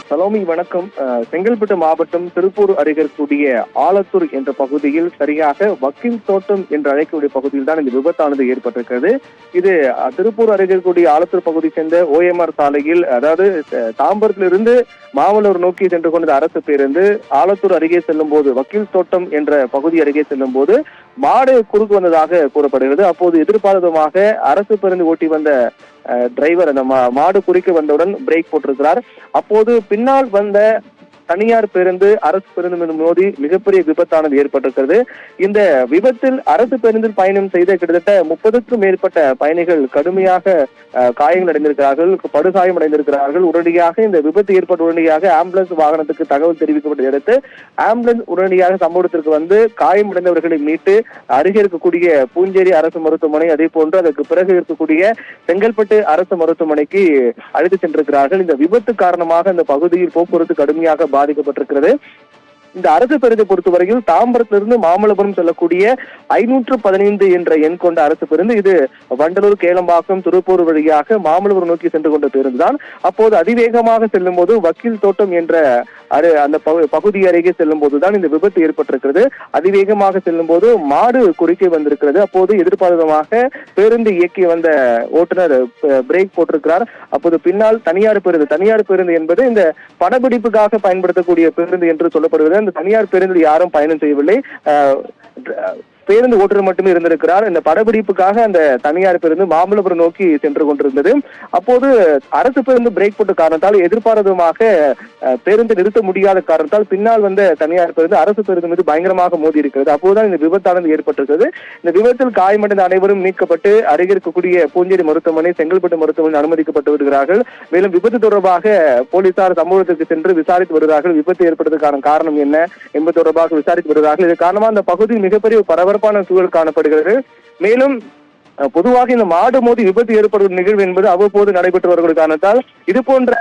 சலோமி வணக்கம். செங்கல்பட்டு மாவட்டம் திருப்பூர் அருகே இருக்கக்கூடிய ஆலத்தூர் என்ற பகுதியில் சரியாக வக்கீல் தோட்டம் என்று அழைக்கக்கூடிய பகுதியில் தான் இந்த விபத்தானது ஏற்பட்டிருக்கிறது. இது திருப்பூர் அருகே இருக்கக்கூடிய ஆலத்தூர் பகுதியை சேர்ந்த OMR சாலையில், அதாவது தாம்பரத்திலிருந்து மாமல்லூர் நோக்கி சென்று கொண்ட அரசு பேருந்து ஆலத்தூர் அருகே செல்லும் போது, வக்கீல் தோட்டம் என்ற பகுதி அருகே செல்லும் போது மாடு குறுக்கு வந்ததாக கூறப்படுகிறது. அப்போது எதிர்பாராதமாக அரசு பேருந்து ஓட்டி வந்த டிரைவர் அந்த மாடு குறுக்க வந்தவுடன் பிரேக் போட்டிருக்கிறார். அப்போது பின்னால் வந்த தனியார் பேருந்து அரசு பேருந்து மோதி மிகப்பெரிய விபத்தானது ஏற்பட்டிருக்கிறது. இந்த விபத்தில் அரசு பேருந்தில் பயணம் செய்த கிட்டத்தட்ட 30க்கும் மேற்பட்ட பயணிகள் கடுமையாக காயங்கள் அடைந்திருக்கிறார்கள், படுகாயம் அடைந்திருக்கிறார்கள். உடனடியாக இந்த விபத்து ஏற்பட்ட உடனடியாக ஆம்புலன்ஸ் வாகனத்துக்கு தகவல் தெரிவிக்கப்பட்ட அடுத்து ஆம்புலன்ஸ் உடனடியாக சம்பவத்திற்கு வந்து காயமடைந்தவர்களை மீட்டு அருகே இருக்கக்கூடிய பூஞ்சேரி அரசு மருத்துவமனை, அதே போன்று அதற்கு பிறகு இருக்கக்கூடிய செங்கல்பட்டு அரசு மருத்துவமனைக்கு அழைத்து சென்றிருக்கிறார்கள். இந்த விபத்து காரணமாக இந்த பகுதியில் போக்குவரத்து கடுமையாக பாதிக்கப்பட்டிருக்கிறது. இந்த அரசு பேருந்தை பொறுத்தவரையில் தாம்பரத்திலிருந்து மாமல்லபுரம் செல்லக்கூடிய 515 என்ற எண் கொண்ட அரசு பேருந்து, இது வண்டலூர், கேளம்பாக்கம், திருப்பூர் வழியாக மாமல்லபுரம் நோக்கி சென்று கொண்ட பேருந்து தான். அப்போது அதிவேகமாக செல்லும் போது வக்கீல் தோட்டம் என்ற அந்த பகுதி அருகே செல்லும் போதுதான் இந்த விபத்து ஏற்பட்டிருக்கிறது. அதிவேகமாக செல்லும் போது மாடு குறுக்கே வந்திருக்கிறது. அப்போது எதிர்பாராதமாக பேருந்து இயக்கி வந்த ஓட்டுநர் பிரேக் போட்டிருக்கிறார். அப்போது பின்னால் தனியார் பேருந்து என்பது இந்த படப்பிடிப்புக்காக பயன்படுத்தக்கூடிய பேருந்து என்று சொல்லப்படுகிறது. அந்த தனியார் பேருந்தில் யாரும் பயணம் செய்யவில்லை, பேருந்து ஓட்டுநர் மட்டுமே இருந்திருக்கிறார். இந்த படப்பிடிப்புக்காக அந்த தனியார் பேருந்து மாமல்லபுரம் நோக்கி சென்று கொண்டிருந்தது. அப்போது அரசு பேருந்து பிரேக் போட்ட காரணத்தால், எதிர்பாராதமாக பேருந்து நிறுத்த முடியாத காரணத்தால் பின்னால் வந்த தனியார் பேருந்து அரசு பேருந்து மீது பயங்கரமாக மோதி இருக்கிறது. அப்போதுதான் இந்த விபத்தானது ஏற்பட்டிருக்கிறது. இந்த விபத்தில் காயமடைந்த அனைவரும் மீட்கப்பட்டு அருகே இருக்கக்கூடிய பூஞ்சேரி மருத்துவமனை, செங்கல்பட்டு மருத்துவமனை அனுமதிக்கப்பட்டு வருகிறார்கள். மேலும் விபத்து தொடர்பாக போலீசார் சம்பவத்திற்கு சென்று விசாரித்து வருகிறார்கள். விபத்து ஏற்பட்டதற்கான காரணம் என்ன என்பது தொடர்பாக விசாரித்து வருகிறார்கள். இது காரணமாக அந்த பகுதியில் மிகப்பெரிய பரபரப்பான சூழல் காணப்படுகிறது. மேலும் பொதுவாக இந்த மாடு மோதி விபத்து ஏற்படும் நிகழ்வு என்பது அவ்வப்போது நடைபெற்று வருகிற காரணத்தால் இது போன்ற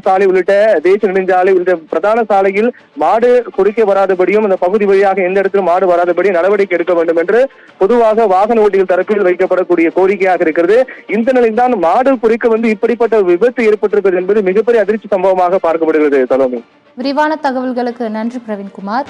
சாலை உள்ளிட்ட தேசிய நெடுஞ்சாலை உள்ளிட்ட பிரதான சாலையில் மாடு குறுக்கே வராதபடியும், அந்த பகுதி வழியாக எந்த இடத்திலும் மாடு வராதபடியும் நடவடிக்கை எடுக்க வேண்டும் என்று பொதுவாக வாகன ஓட்டிகள் தரப்பில் வைக்கப்படக்கூடிய கோரிக்கையாக இருக்கிறது. இந்த நிலையில் தான் மாடு குறுக்க வந்து இப்படிப்பட்ட விபத்து ஏற்பட்டிருப்பது என்பது மிகப்பெரிய அதிர்ச்சி சம்பவமாக பார்க்கப்படுகிறது. சலோமி, விரிவான தகவல்களுக்கு நன்றி பிரவீன்குமார்.